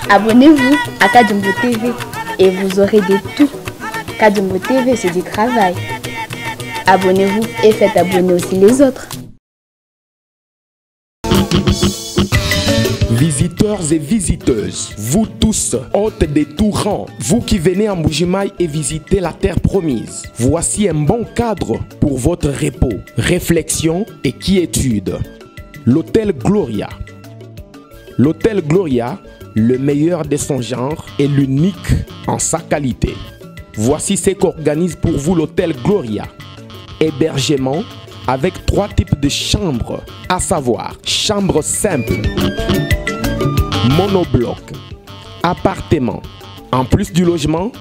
Abonnez-vous à Kadjumbo TV et vous aurez de tout. Kadjumbo TV, c'est du travail. Abonnez-vous et faites abonner aussi les autres. Visiteurs et visiteuses, vous tous, hôtes des tout rangs, vous qui venez en Mbuji-Mayi et visitez la terre promise, voici un bon cadre pour votre repos, réflexion et quiétude. L'hôtel Gloria. L'hôtel Gloria, le meilleur de son genre et l'unique en sa qualité. Voici ce qu'organise pour vous l'hôtel Gloria. Hébergement avec 3 types de chambres, à savoir chambre simple, monobloc, appartement. En plus du logement,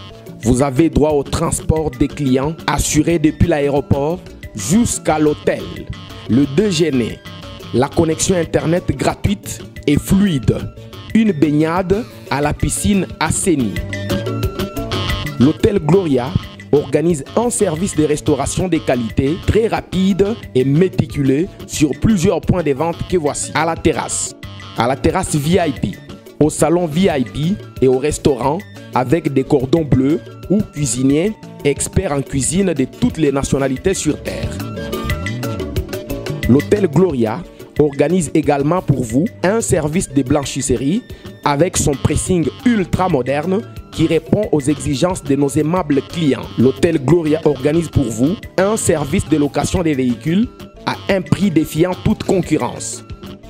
vous avez droit au transport des clients assuré depuis l'aéroport jusqu'à l'hôtel, le déjeuner, la connexion internet gratuite et fluide, une baignade à la piscine assainie. L'hôtel Gloria organise un service de restauration de qualité très rapide et méticuleux sur plusieurs points de vente que voici. À la terrasse VIP, au salon VIP et au restaurant avec des cordons bleus ou cuisiniers experts en cuisine de toutes les nationalités sur terre. L'hôtel Gloria organise également pour vous un service de blanchisserie avec son pressing ultra moderne qui répond aux exigences de nos aimables clients. L'hôtel Gloria organise pour vous un service de location des véhicules à un prix défiant toute concurrence.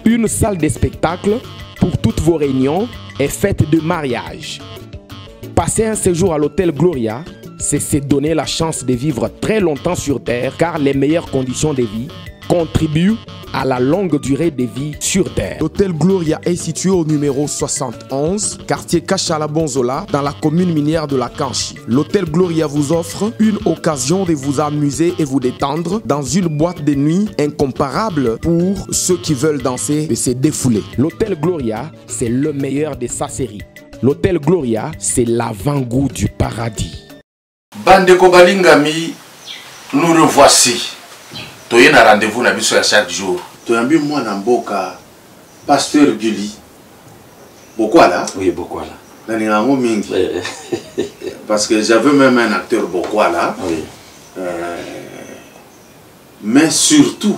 Une salle de spectacle pour toutes vos réunions et fêtes de mariage. Passer un séjour à l'hôtel Gloria, c'est se donner la chance de vivre très longtemps sur terre car les meilleures conditions de vie contribuent à la longue durée de vie sur terre. L'hôtel Gloria est situé au numéro 71, quartier Kachala-Bonzola, dans la commune minière de la Kanchi. L'hôtel Gloria vous offre une occasion de vous amuser et vous détendre dans une boîte de nuit incomparable pour ceux qui veulent danser et se défouler. L'hôtel Gloria, c'est le meilleur de sa série. L'hôtel Gloria, c'est l'avant-goût du paradis. Bandeko Balingami, nous revoici. Tu as un rendez-vous chaque jour. Tu as vu moi dans Boka, pasteur Gulli. Bokwala? Oui, Bokwala. Parce que j'avais même un acteur Bokwala. Oui. Mais surtout,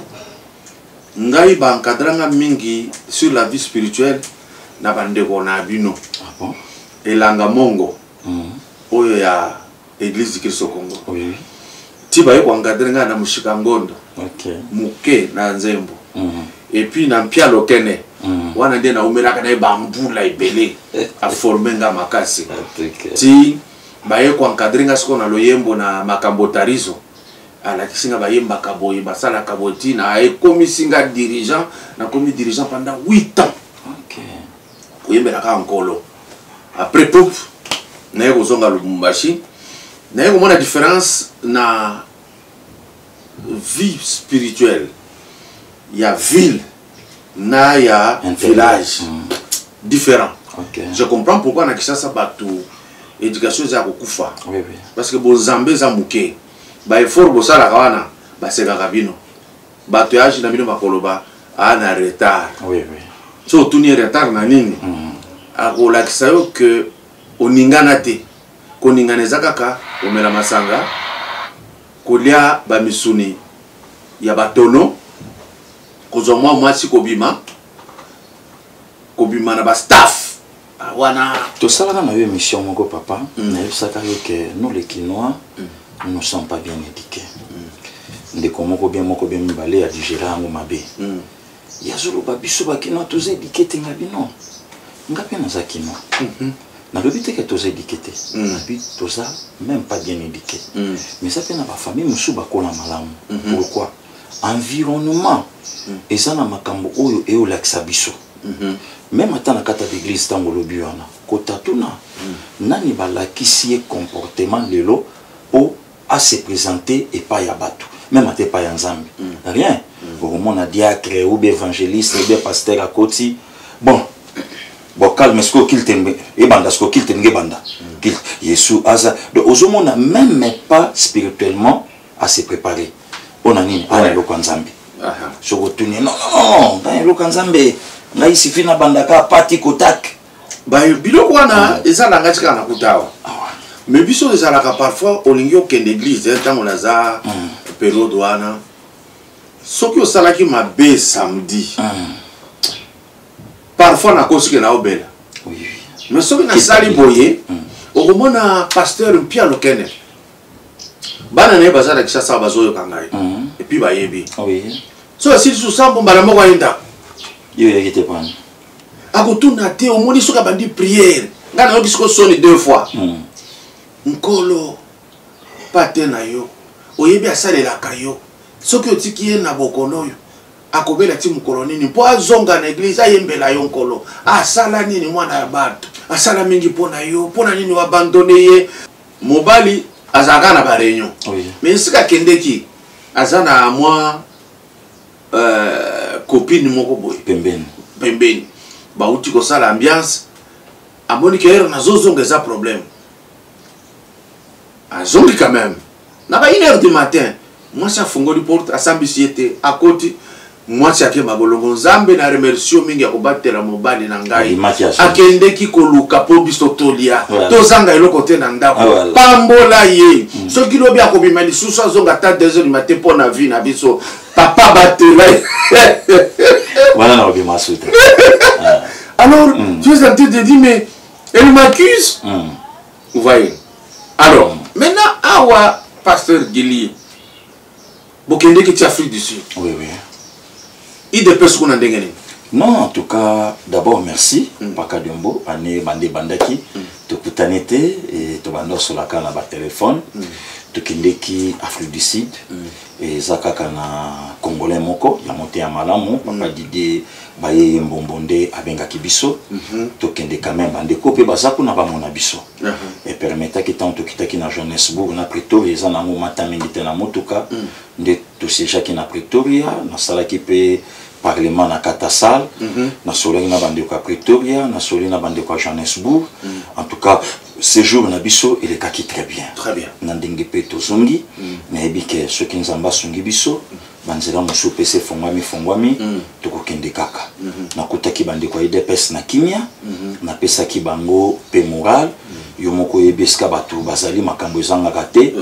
ngai bankadranga mingi sur la vie spirituelle na bandeko na bino. Ah bon? Et Langamongo. Oyo ya Église du Christ au Congo. Oui. Tiba yeko encadrenga na Mushikangondo. Ok. Muke na Nzembo. Et puis na Mpia Lokene. Wana nde na umelaka na bambula ibele a former nga makasi. Ti ba yeko encadrenga siko na loyembo na makambotarizo. Ala kisinga ba yemba kaboyi basala kaboti na ekomisinga dirigeant na komi dirigeant pendant 8 ans. Ok. Koyembela ka nkolo. Après tout, na yeko zonga Lubumbashi. Na yeko mona différence na vie spirituelle. Il y a ville, il y a village. Différent. Okay. Je comprends pourquoi on a ça bateau éducation za kokufa. Oui, oui. Parce que bon Zambé za muke. ba effort bosala kawana ba seka kabino bato ya na bino bakoloba ana retard. Oui oui. So tuni retard na nini? Akolakisa yo que oningana te. Koningana ezakaka omela masanga kolia ba misuni ya batono kozomwa mwasi kobima na ba staff wana to salaka na yo émission moko papa na yo saka yo que nous les Kinois nous ne sommes pas bien éduqués. Ndeko moko bien mibale ya digérer yango mabe. Ya zolo ba biso ba Kinois toza éduqué te ngabino. Ngapi na za Kinois. Na lobité que toza éduqué te. Ngapi toza même pas bien éduqué. Mais ça fait na ba famille musu ba kola malamu. Pourquoi? Environnement. Et ça na makambo oyo e olakisa biso. Même à la carte d'église dans le biona, kotatuna, nani balakisi comportement lelo pour à se présenter et pas yabatu. Même à te pas yanzambi. Rien. Au moment diacre ou évangéliste ou pasteur à côté. Bon, calme ce qu'il t'aime et banda ce qu'il t'aime banda. Yesu asa. Donc au moment même pas spirituellement à se préparer. On a ni à l'okanzambi. Je retourne non dans l'okanzambi. Na isifi na bandaka pati kotak ba biloko wana ezala ngati kana kutawa mais biso ezala ka parfois olingi okende église tango naza période wana soki osalaki mabe samedi parfois na kosike na obela mais soki na sali boye okomona pasteur Pierre Lokene bana ne bazala kisasa bazoyo kangai et puis ba yebi so si sous sambo mbala moko ayenda yo yekite pan akotuna te omoni soka bandi prière ngana yo kisiko soni 2 fois nkolo pate na yo oyebi asalelaka yo soki otiki ye na bokono yo akobela ti mukolo nini po azonga na église ayembela yo nkolo asala nini mwana ya bato asala mingi pona yo pona nini wabandone ye mobali azaka na ba réunion mais sika kendeki azana moi copine moko boy pembeni ba uti ko sala ambiance amoni que na zozonga za problème azongi quand même na ba 1h du matin moi ça fungoli porte asambisiete akoti moi ça ke mabolongo nzambe na remercier mingi ya kobatela mobali na ngai akendeki koluka po biso tolia tozanga eloko te na ndako pambola ye soki lobi akobima lisusu azonga ta 2h du matin pour na vie na biso papa batela voilà na obima souta alors tu es en train de dire mais elle m'accuse vous voyez alors maintenant awa pasteur Gili bokendeki ti Afrique du Sud oui il dépêche qu'on a dégainé. Non, en tout cas, d'abord merci. Paka Diombo, année bandé bandaki, to kutanete et to bando sur la canne à téléphone, to kindeki Afrique du Sud et zaka kana congolais moko, ya monté à Malamu, papa Didé baye mbombonde abenga kibiso, to kende quand même bandé kopé bazaku na ba mona biso. Et permettait que tant to kitaki na Johannesburg na Pretoria, za na mo matamingite na motuka, nde to seja ki na Pretoria, na sala ki pe parlement na Katasal, na solé na bandeko à Pretoria, na solé na bandeko à Johannesburg. En tout cas, ce jour na biso il est kaki très bien. Très bien. Nandenge pe to zongi, na ebike ceux qui nzamba songi biso, banzela muso pese fongwami, to ko kende kaka. Na kutaki bandeko IDPS na kimia, na pesa ki bango pe moral, yo moko yebeska batu bazali makambo ezanga kate.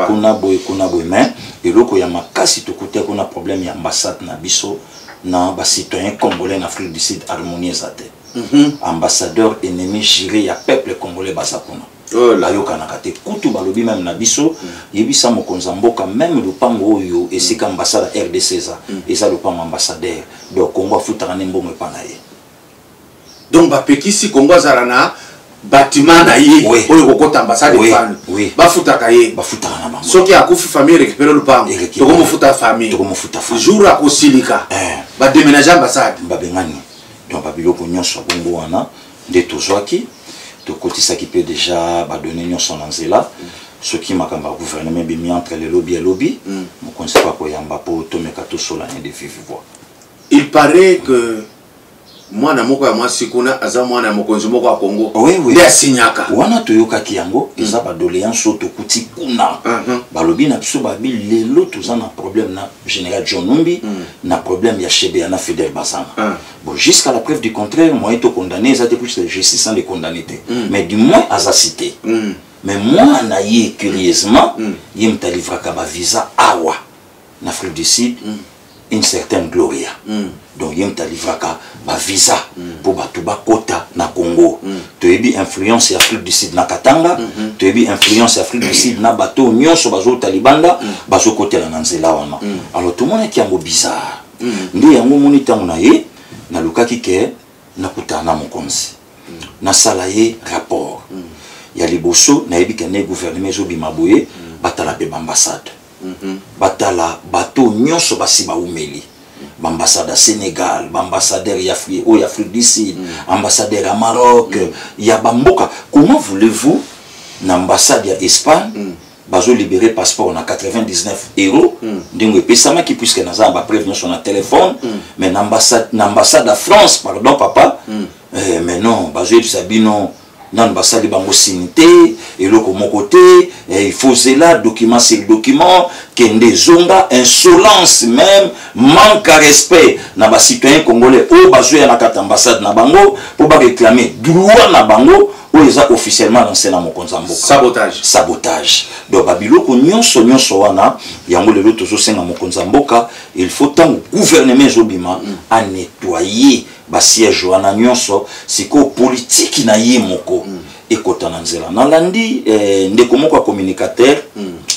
Kuna boy mais eloko ya makasi to kuta kuna problème ya ambassade na biso. Na ba citoyen congolais en Afrique du Sud harmonieuse à ambassadeur ennemi géré ya peuple congolais basakuna la yoka na kate kutu balobi même na biso yebisa mokonza mboka même le pango oyo esika ambassade RDC za eza le pango ambassadeur donc Congo futaka ne mbongo epanaye donc ba pekisi Congo azalana bâtiment na ye oyo kokota ambassade fan bafutaka ye bafutaka na bango soki akufi famille récupérer le pango tokomo futa famille jour akosilika ba déménager ambassade babengani donc babiloko nyonso bongo wana nde tozwaki tokotisaki pe déjà badonné nyonso na nzela soki makamba gouvernement bimi entre les lobby et lobby mokonzi pa koyamba po tomeka tosola ne de vive voix. Il paraît que mwana moko ya mwasi kuna aza mwana ya mokonzi moko ya Congo nde asinyaka wana toyokaki yango eza badoléance oyo tokuti kuna balobi na biso babi lelo toza na problème na général John Numbi na problème ya Chebe na Fidel Bazana bon jusqu'à la preuve du contraire moi to condamné ça depuis que je suis sans les condamner mais du moins aza cité mais moi na ye curieusement yem ta livraka ba visa awa na Afrique du Sud une certaine Gloria donc yem ta livraka ba visa pour batuba kota na Congo to yebi influence Afrique du Sud na Katanga to yebi influence Afrique du Sud na bato nyonso bazo talibanda bazo kotela na nzela wana alors tout le monde qui est bizarre ndi yango moni tango na ye na lukaki ke na kutana mokonzi na salaye rapport ya liboso na yebi kene gouvernement zo bimaboye batala pe ambassade batala bato nyonso basi ba umeli ambassadeur Sénégal, ambassadeur Afrique du Sud, ambassadeur à Maroc, ya bamboka. Comment voulez-vous l'ambassade ya Espagne bazo libérer passeport na 99 €, ndingo pesama qui puisque naza ba prévenir sur un téléphone, mais l'ambassade à France, pardon papa, mais non, bazo sabino dans l'ambassade bango sinité et le mon côté il faut là document c'est le document kende zonga insolence même manque à respect na ba citoyen congolais o bazoya na kata ambassade na bango pour ba réclamer droit na bango o eza officiellement lancé na mokonza mboka sabotage donc babiloko nyonso wana yango lelo tozo senga mokonza mboka il faut tant gouvernement zobima à nettoyer ba siège wana nyonso siko politique na ye moko ekota na nzela na landi ndeko moko communicateur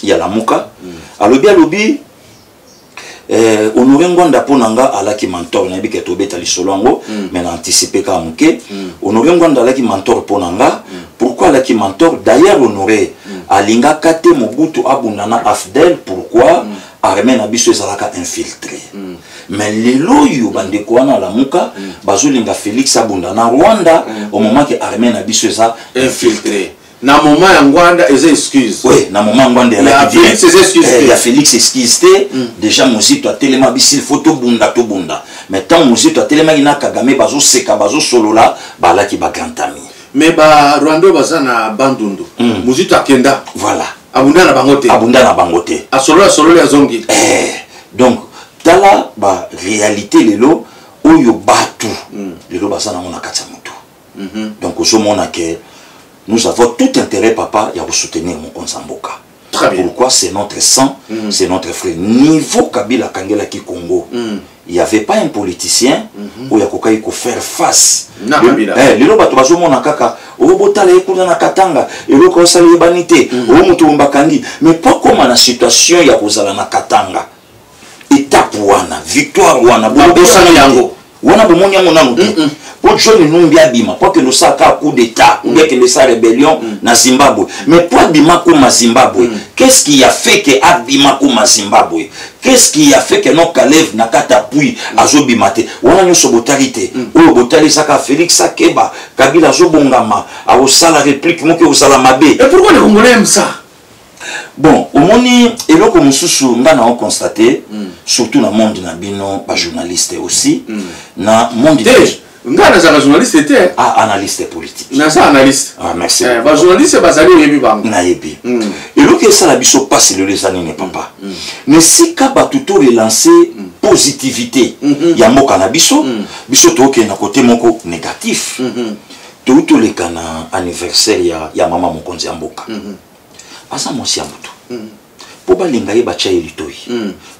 ya lamuka alobi Honoré Ngonda ponanga alaki mentor na bike to beta lisolongo mais na anticiper ka muke Honoré Ngonda alaki mentor ponanga pourquoi alaki mentor d'ailleurs Honoré alinga kate Mobutu abundana afdel pourquoi armée na biso ezalaka infiltré mais lelo yo bandeko wana lamuka bazolinga Félix abundana Rwanda au moment que armée na biso eza infiltré na moment ya Ngwanda eza excuse oui na moment Ngwanda ya Félix eza excuse ya Félix excuse déjà mozito atelema bisil photo bunda to bunda mais tant mozito atelema ina Kagame bazo seka bazo solola balaki ba gantami mais ba Rwanda bazana bandundu mozito akenda voilà abunda na bangote asolola ya zongi donc tala ba réalité lelo oyo batu lelo bazana mona katsa mutu donc ozomona ke nous avons tout intérêt, papa, à soutenir mon Konzamboka. Pourquoi c'est notre sang, c'est notre frère. Niveau Kabila Kangela ki Congo, il n'y avait pas un politicien où il y a faire face. Lilo bato bazo mona kaka, obotala ekuna na Katanga, eloko sali banité, o mutu mbakandi, mais pas comme la situation ya kozala na Katanga. Étape wana, victoire wana, bosana yango. Wana bomoni yango nanu. Pour John Numbi Bima, pour que nous sachions coup d'état, ou bien que nous sachions rébellion na Zimbabwe. Mais pour Bima comme Zimbabwe, qu'est-ce qui a fait que Abima comme Zimbabwe? Qu'est-ce qui a fait que nos Kalev n'a qu'à t'appuyer à Zobimate? On a une sobotarité. Ou Botali Saka Félix Sakeba, Kabila Zobongama, à Osala réplique, moi que Osala Mabé. Et pourquoi les Congolais aiment ça? Bon, au monde, et là comme nous avons constaté, surtout dans le monde de Nabino, pas journaliste aussi, dans le monde Nga na journaliste était analyste politique. Na ça analyste. Ah merci. Ba journaliste bazali yebi bang. Na yebi. Et le que ça la biso passe les années n'est papa. Mais si ka ba tout relancer positivité ya mboka na biso, biso to ke na côté moko négatif. Tout les kana anniversaire ya mama mokonzi ya mboka. Asa mosi ya mutu. Po ba lingaye ba chaye litoi.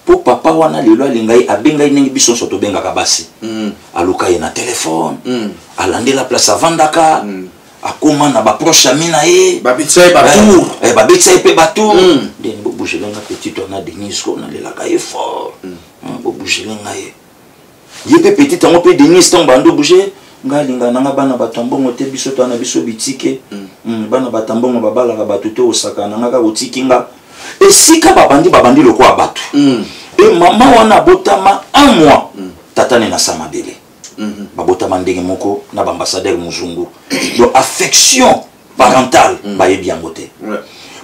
Po papa wana lelo lingaye abenga inengi biso soto benga kabasi. Aluka na téléphone, alande la place avandaka, akoma na ba proche amina e, ba bitsaye batour, ba bitsaye pe batour. Den bo bougelenga petit on a Denis ko na lelaka e fort. Bo bougelenga e. Yebe petit on pe Denis ton bando bouger. Nga linga nanga bana batambongo te biso to na biso bitike. Bana batambongo babala ka batuto osaka nanga ka otikinga. Et si ka babandi le quoi batu. Et maman wana botama un mois. Tatane na samabele. Babotama ndenge moko na ambassadeur muzungu. Donc affection parentale ba yebi yangote.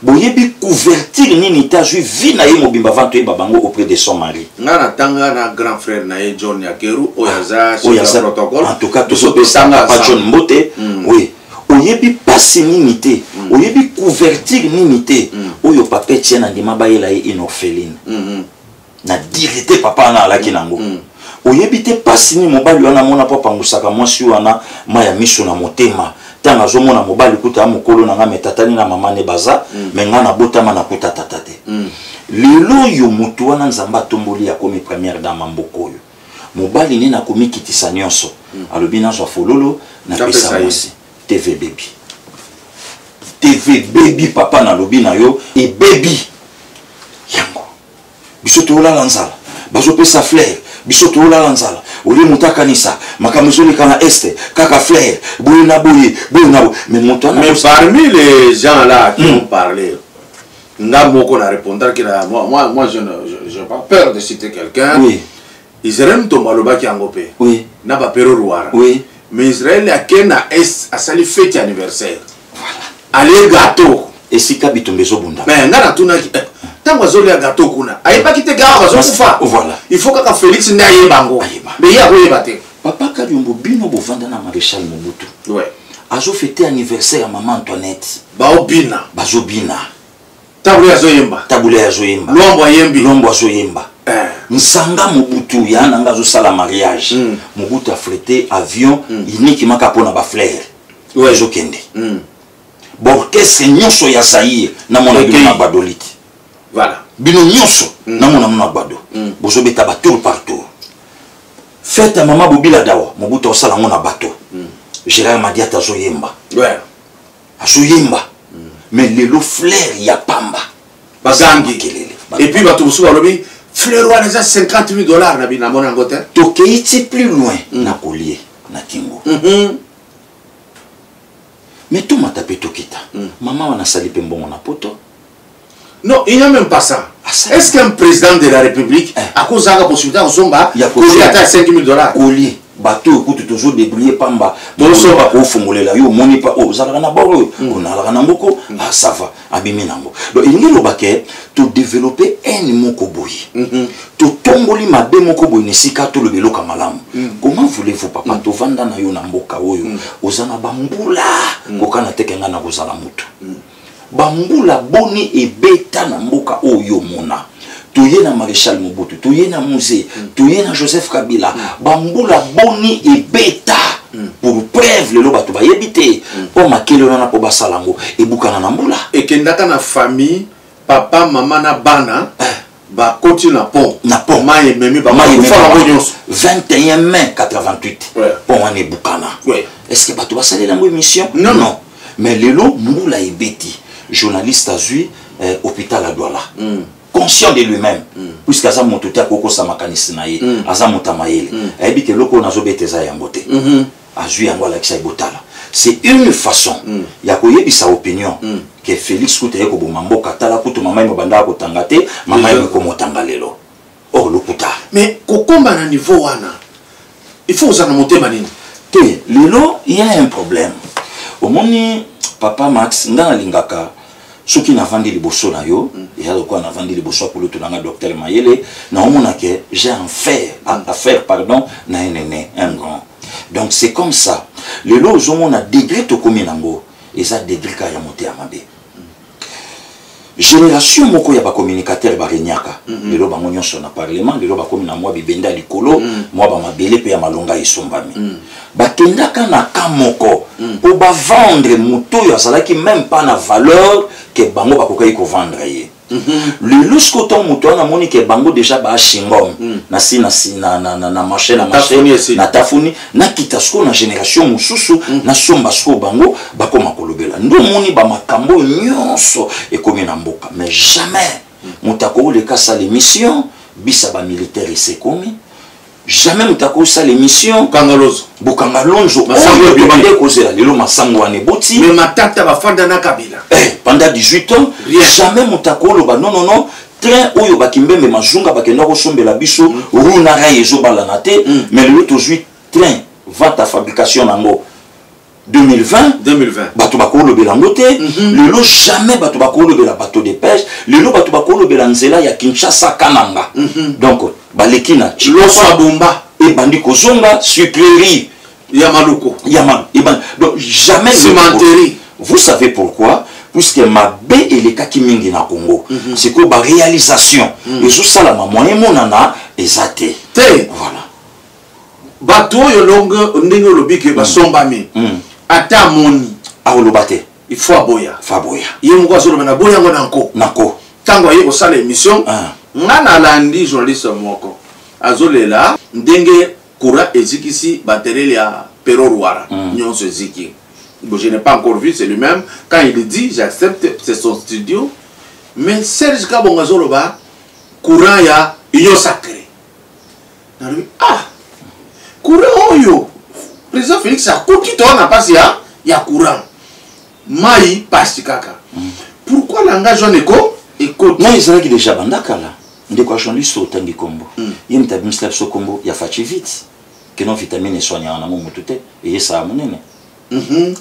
boyebi couverture nini ta jui vie na ye mobimba avant to babango auprès de son mari ngana tanga na grand frère na ye John Yakeru oyaza protocole en tout cas to so pesanga pa John Mbote oui oyebi pasi nini te oyebi couverture nini te oyo papa tient na ndima bayela ye une orpheline na dirité papa na alaki nango oyebi te pasi ni mobali wana mona papa ngusaka mwasi wana maya miso na motema tanga zomona mobali kuta mokolo na ngame tatani na mama ne baza menga na botama na kuta tatate lelo yo mutu wana nzamba tomboli ya komi première dame mboko yo mobali ni na komi kitisa nyonso alobi na zo fololo na pesa mwasi TV baby papa na lobi na yo e baby yango biso to la lanzala bazo pesa flair biso to la lanzala oli mutakanisa makamuzoni kana este kaka flair boye na boye mais mutana mais parmi les gens là qui ont parlé nga moko na répondre que moi je n'ai pas peur de citer quelqu'un oui Israël tombaloba ki angopé oui na ba pero ruara oui mais Israël a kena est a sali fête anniversaire voilà allez gâteau et si kabitombe zo bunda mais nga na tuna tango azoli ya gâteau kuna ayeba kite gara bazokufa voilà il faut que Félix na yebango mais ya koyeba te papa Kabyombo bino bovanda na Maréchal Mobutu ouais azo fêter anniversaire à maman Antoinette baobina bazobina tabule azoyemba lombo azoyemba Nsanga Mobutu ya nanga zo sala mariage Mobutu a frété avion iniki maka pona ba flair ouais zo kende borkestre nyonso ya Zaïre na mona bino badolite voilà bino nyonso na mona bado bozo beta ba tour partout fête à maman Bobila Dawa Mobutu osala ngona bateau Gérard Madiata zo yemba ouais azoyemba mais lelo flair ya pamba bazangi et puis bato busu balobi fleur wana za $50,000 na bina mona ngote tokeiti plus loin na collier na kingo mais tout m'a tapé tokita maman wana sali pe mbongo na poto non il n'y a même pas ça est-ce qu'un président de la République a causé la possibilité de somba collier à $5,000 collier bateau écoute toujours débrouiller pamba donc ba ko fungolela yo moni pa o zalaka na boro on alaka na ngoko ah ça va abimi nango donc il ngi lobake to développer un moko boyi to tongoli mabe moko boyi nesika to lobelo kamalamu comment voulez-vous papa to vanda na yo na mboka oyo ozana bambula kokana tekenga na kozala mutu bambula boni ebeta na mboka oyo mona tuye na Maréchal Mobutu, tuye na Musée, tuye na Joseph Kabila, bambula boni et beta pour preuve le loba to ba yebite o makelo na po basalango e bukana na mbula et kendaka na famille papa maman na bana ba koti na pont mai memi ba mai fala bonyos 21 mai 88 pont ane bukana est-ce que bato basalela mo émission non mais lelo mbula ebeti journaliste azui hôpital à Douala conscient de lui-même puisque aza motuta koko sa makanisi na ye aza mutamayele ayebite loko nazo beteza yango te azui yango alakisa ibotala c'est une façon ya koyebisa opinion que Félix Kuta yeko bomamboka tala kutu mama mo banda ko tangate mama yo ko motanga lelo oh lokuta mais kokomba na niveau wana il faut uzana motema nini te lelo il y a un problème omoni papa Max ngana lingaka soki na vandi liboso na yo ya quoi na vandi liboso pour le tunanga docteur Mayele na omona que j'ai à faire pardon na un grand donc c'est comme ça le lo zomona degré to kominango et ça degré ka ya monter à mabe génération moko ya ba communicateur ba renyaka le lo bango nyonso na parlement le lo ba komina moi bibenda likolo moi ba mabele pe ya malonga esombami ba kendaka na kamoko pour ba vendre moto ya salaki même pas na valeur que bango ba kokai ko vendre ye le lorsque ton moto na moni que bango déjà ba shingom na marché na tafuni na kitasko na génération mususu na somba sko bango ba koma kolobela ndo moni ba makambo nyonso e komi na mboka mais jamais mutako le kasa l'émission bisa ba militaire c'est komi jamais mutako sa l'émission kangalozo bokangalonzo masango bibande kozela lelo masango ane boti mais matata ba fanda na Kabila pendant 18 ans jamais mutako lo ba non train oyo bakimbembe mazunga bakenda ko sombela biso runa ra ezo balana te mais le aujourd'hui train vente à fabrication nango 2020 bato bakolo belango te lelo jamais bato bakolo bela bateau de pêche lelo bato bakolo bela nzela ya Kinshasa Kananga donc baleki na loso abomba et bandi kozonga sucrerie ya maluko donc jamais cimenterie. Vous savez pourquoi? Puisque ma B et les kakimingi na Congo c'est que ba réalisation et sous ça la moyen monana ezate voilà bato yo longa ndenge lobike ba sombami ata moni aolobate il faut aboya ye moko azoloba na boya ngo nako tango aye kosala émission ngana landi journaliste moko azolela ndenge courant ezikisi batterie ya Pero Ruara nyonso eziki. Bon, je n'ai pas encore vu, c'est lui-même. Quand il dit, j'accepte, c'est son studio. Mais Serge Kabongazoloba, courant ya union sacrée. Ah, courant oyo. Président Félix a coquille n'a pas si ya courant. Maï passe kaka. Pourquoi langage on éco et côté? Non, ils ont déjà bandaka là. De quoi journaliste au tangi combo. Il y a une table so combo, il y a fachi vite. Que non vitamine soigne en amont tout et ça a monene.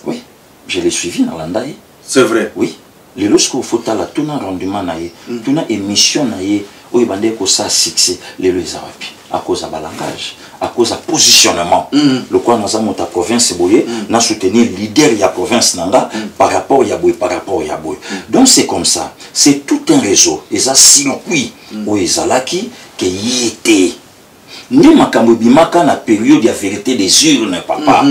Oui, je l'ai suivi dans l'andaï. C'est vrai. Oui. Les lorsqu'il faut la tout un rendement naïe, tout une émission naïe, où il va dire que ça succès, les lois arabi, à cause de langage, à cause de positionnement. Le quoi nous avons ta province boye, n'a soutenu leader de la province nanga par rapport à boye, Donc c'est comme ça, c'est tout un réseau, et ça circuit où ils alaki qui y était. Ni makambo bimaka na période ya vérité des urnes papa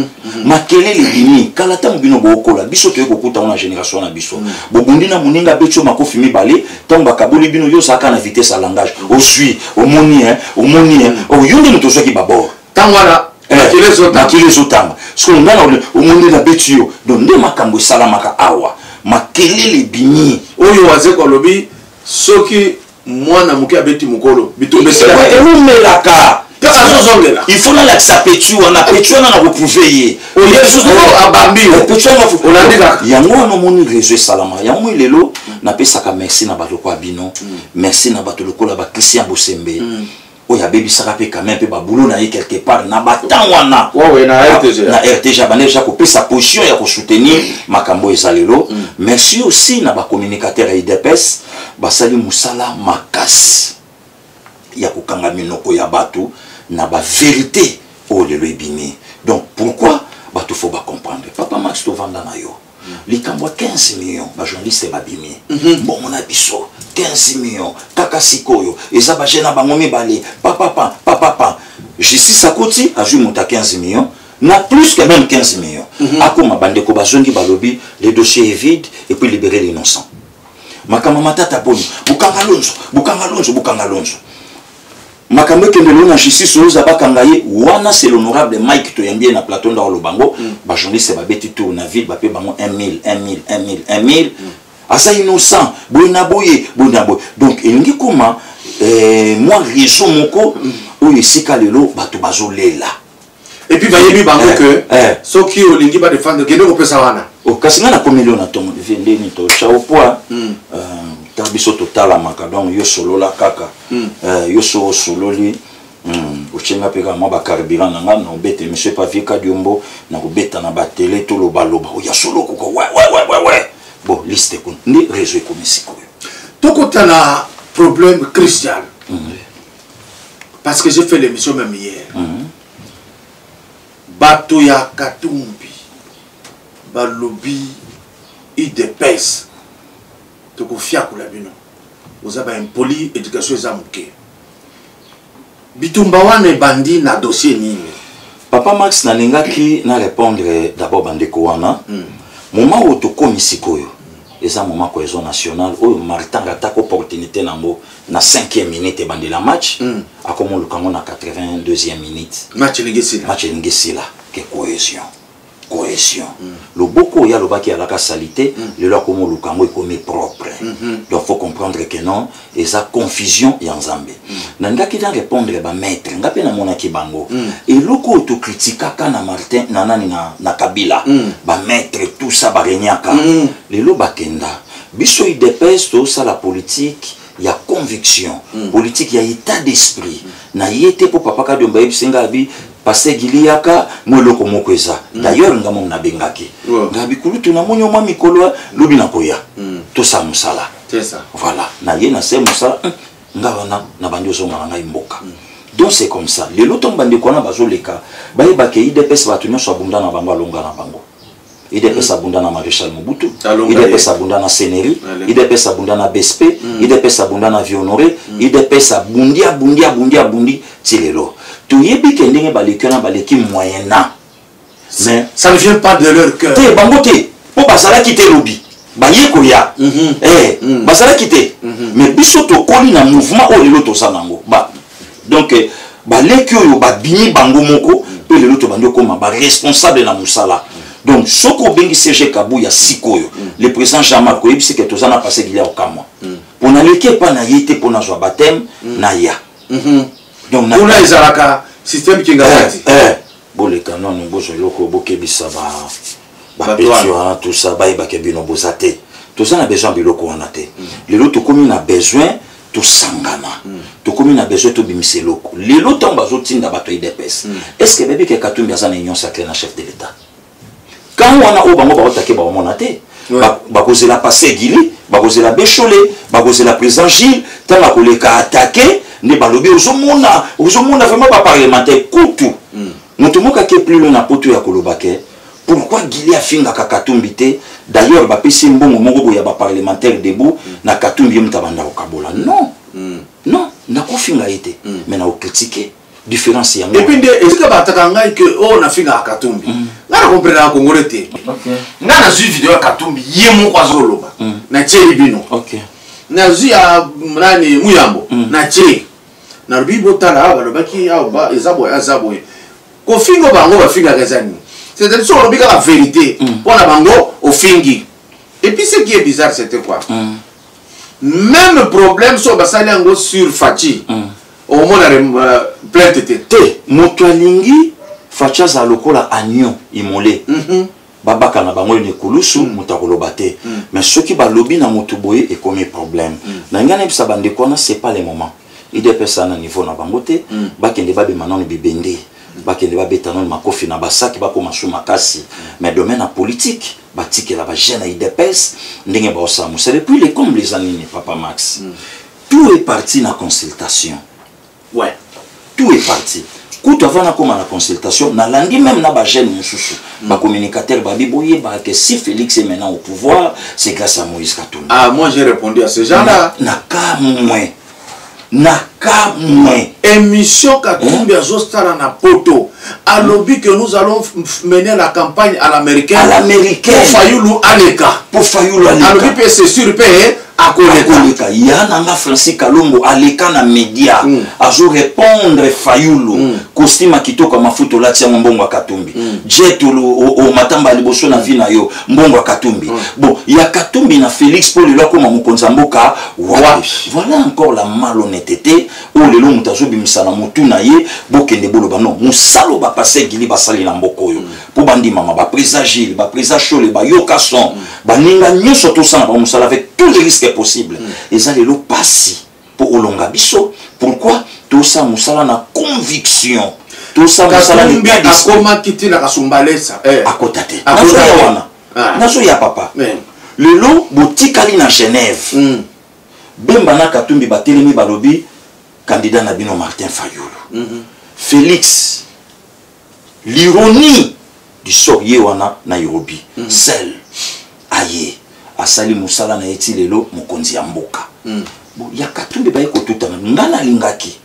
makele le bimi kala ta mbino bokola biso to ekokuta na génération na biso bobundi na muninga becho makofi mibale tamba kabuli bino yo saka na vitesse à langage au sui au moni au yonde muto soki babor tangwala makele zotamba so ngana au moni na becho donc nde makambo salamaka awa makele le bimi oyo wazeko lobi soki mwana muke abeti mukolo bitumbe elumelaka il faut la sapetu on a petu on a reprouvé o yesu abambi petu on a dit yango no moni réseau salama yango lelo na pesaka merci na bato kwa bino merci na bato lokola ba Christian Bosembe o ya bebi saka pe quand même pe ba boulot na quelque part na batangwana na RTG ba déjà ko pesa position ya ko soutenir makambo ezalelo merci aussi na ba communicateur et IDPS ba sali musala makasi ya ko kanga minoko ya bato na ba vérité o lelo ebimi. Donc pourquoi bato faut ba comprendre papa Max to vanda na yo likambo 15 millions ba journaliste ba bimi bon mon abiso 15 millions kaka sikoyo eza ba jena bango mibale papa justice akoti azu monta 15 millions na plus que même 15 millions akoma bandeko bazongi balobi les dossiers est vide et puis libérer l'innocent makama matata poni bukanga lonzo makambo kembelo na justice oza bakangaye wana c'est l'honorable Mike to yambie na plateau dans le bango ba journaliste ba beti tour na ville ba pe bango 1000 asa innocent boina boye donc elingi koma moi réseau moko o esika lelo bato bazolela et puis bayebi bango que soki olingi ba défendre kende ko pesa wana o kasinga na komilio na tomo vende ni to chao poa tabiso totala maka donc yo solo la kaka yo solo li ochenga peka mo ba carburant nanga no bete monsieur pas vie ka diombo na ko beta na ba télé to lo baloba o ya solo ko ouais bon liste ko ni réseau ko misiko to kotana problème crucial parce que j'ai fait l'émission même hier bato ya Katumbi balobi IDPS toko fiakula bino ozaba impoli éducation ezamuke bitumba wana bandi na dossier nini papa Max nalingaki na répondre d'abord bandeko wana moment où to komisikoyo eza moment cohésion nationale oyo Martin atako opportunité nango na 5e minute bandi la match akomo lukango na 82e minute match lingesila que cohésion le boko ya lobaki à la salité le leur comme lukango est comme propre donc faut comprendre que non et ça confusion ya nzambe nangaki dans répondre ba maître ngape na mona ki bango et loko to critica kana Martin nanani na Kabila ba maître tout ça ba renyaka le lo bakenda biso IDPS to ça la politique il y a conviction politique il y a état d'esprit na yete pour papa ka domba yebsenga bi passé giliaka moi loko moko eza d'ailleurs ngamo na bengaki ngabi kulutu na monyo mwa mikolo lobi na koya to sa musala c'est ça voilà na ye na se musala ngawana na bandi ozonga ngai mboka donc c'est comme ça les loto bandi kona bazoleka bayeba ke IDPS batu nyoso abunda na bango alonga na bango IDPS abunda na Maréchal Mobutu IDPS abunda na Seneri IDPS abunda na BSP IDPS abunda na Vie-Honoré IDPS abundi tilelo tu yebi ke ndenge baleki na baleki moyena mais ça ne vient pas de leur cœur te bango te po basala kite lobi bayeko ya basala kite mais biso to koli na mouvement o lelo to sanango ba donc baleki oyo babini bango moko pe lelo to bandi koma ba responsable na musala donc soko bengi CG Kabuya sikoyo le président Jean-Marc Oyebisi ke to sana passé gilia okamwa pona leke pa na yete pona zwa baptême na ya donc na kuna izalaka système qui ngati bole canon ngozo loko bokebisa ba pétion tout ça ba ibake bino bozate to sana besoin biloko wana te lelo to komi na besoin to sangana to komi na besoin to bimise loko lelo tomba zo tinda bato IDPS est-ce que bébé ke Katumbi azana union sacrée na chef de l'état quand on a au bango ba otake ba monate ba kozela passé gili ba kozela Bécholé ba kozela président Gilles tanga koleka attaquer ne balobi ozomona vraiment pas parlementaire kutu mutu moka ke plus loin na poto ya kolobake pourquoi Gili a finga ka Katumbi te d'ailleurs ba pesi mbongo moko boya ba parlementaire debout na Katumbi mutabanda okabola non non na ko finga ite mais na o critiquer différence ya et puis est-ce que bataka ngai que oh na finga Katumbi ngana comprendre ko ngorete ngana zu vidéo ya Katumbi yemo kwa zoloba na tsheli bino OK na zu ya nani Muyambo na tsheli na bibo tala balobaki ba ezabo ko fingo bango ba finga kazani c'est-à-dire sur le la vérité pour la bango au fingi et puis ce qui est bizarre c'était quoi même problème sur basalango sur Fachi au moins plainte te motoalingi Facha za lokola agnon imolé babaka na bango ne kulusu mutakoloba te mais ceux qui ba lobby na motoboye et comme problème na ngana bisa bande kona c'est pas le moment IDPS na niveau na bango te bakende babe manoni bibende bakende babetano makofi na basaki bakoma suma kasi mais domaine na politique batikela ba jeune IDPS ndenge ba osamu c'est depuis les comme les années papa Max tout est parti na consultation ouais tout est parti quand avant na koma na consultation na landi même na ba jeune mususu ba communicateur ba biboye ba que si Félix est maintenant au pouvoir c'est grâce à Moïse Katumbi moi j'ai répondu à ce genre là émission Katumbi azostala na poto a lobby que nous allons mener la campagne à l'américaine pour Fayulu Aleka a lobby c'est sûr paye à koleka yana nga Francis Kalombo aleka na média azo répondre Fayulu costume kitoko mafuto lati ya mbongo wa Katumbi jetolo o matamba liboso na vina yo mbongo wa Katumbi bon ya Katumbi na Félix Paul lelo koma mukonza mboka voilà encore la malhonnêteté o lelo mutazo bimisana mutu na ye bokende boloba non musalo ba passer gili basali na mboko yo po bandi mama ba président Gilles ba président Chole ba yokason ba ninga nyoso to sana ba musala avec tous les risques possibles et ça lelo passi pour olonga biso pourquoi tout ça musala na conviction tout ça musala ni bien akoma kiti na kasumbalesa akotate naso ya papa lelo botikali na Genève bemba na Katumbi batelemi balobi candidat na bino Martin Fayulu Félix l'ironie du sort yewana Nairobi seul aye asali musala na eti lelo mokonzi ya mboka bon ya Katumbi ba ekotuta ngana lingaki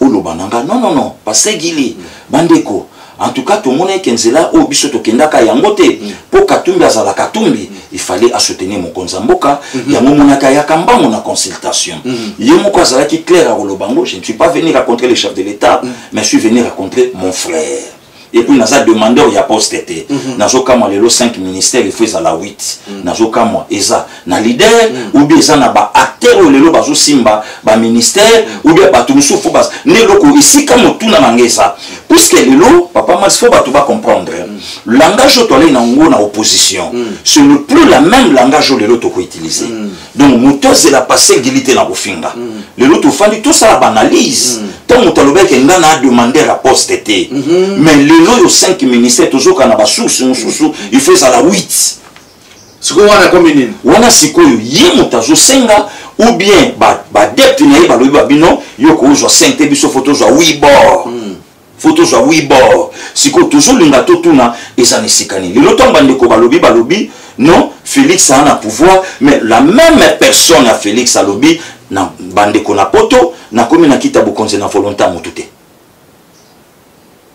oloba nanga non pasegili bandeko en tout cas tout le monde est kenzela o biso to kendaka yango te po Katumbi azala Katumbi il fallait soutenir mokonzi ya mboka ya momonaka ya kamba na consultation yemo ko azala ki clair à olobango je ne suis pas venu rencontrer le chef de l'état mais je suis venu rencontrer mon frère et puis naza demandeur ya poste te nazo kamwa lelo 5 ministères il faut ça la 8 nazo kamwa eza na leader ou bien eza na ba acteur lelo bazo simba ba ministère ou bien ba tumusu faut bas ne loko ici comme tuna mangeza puisque lelo papa mas faut ba tout ba comprendre langage tolé na ngo na opposition ce n'est plus la même langage lelo to ko utiliser donc moto c'est la passé gilité na kofinga lelo to fandi tout ça la analyse tant moto lobé que ngana a demandé la poste te mais lelo yo 5 ministères toujours kana ba source il fait ça la 8 siko wana commune wana sikoyo ye moto zo senga ou bien ba depth na ye ba lobi ba bino yo ko zo 5 te biso photo zo 8 bord photo zo 8 bord siko toujours linga to tuna esa ni sikani lelo to bande ko ba lobi non Félix a un pouvoir mais la même personne à Félix a lobi na bande ko na poto na komi na kita bokonze na volonté à motuté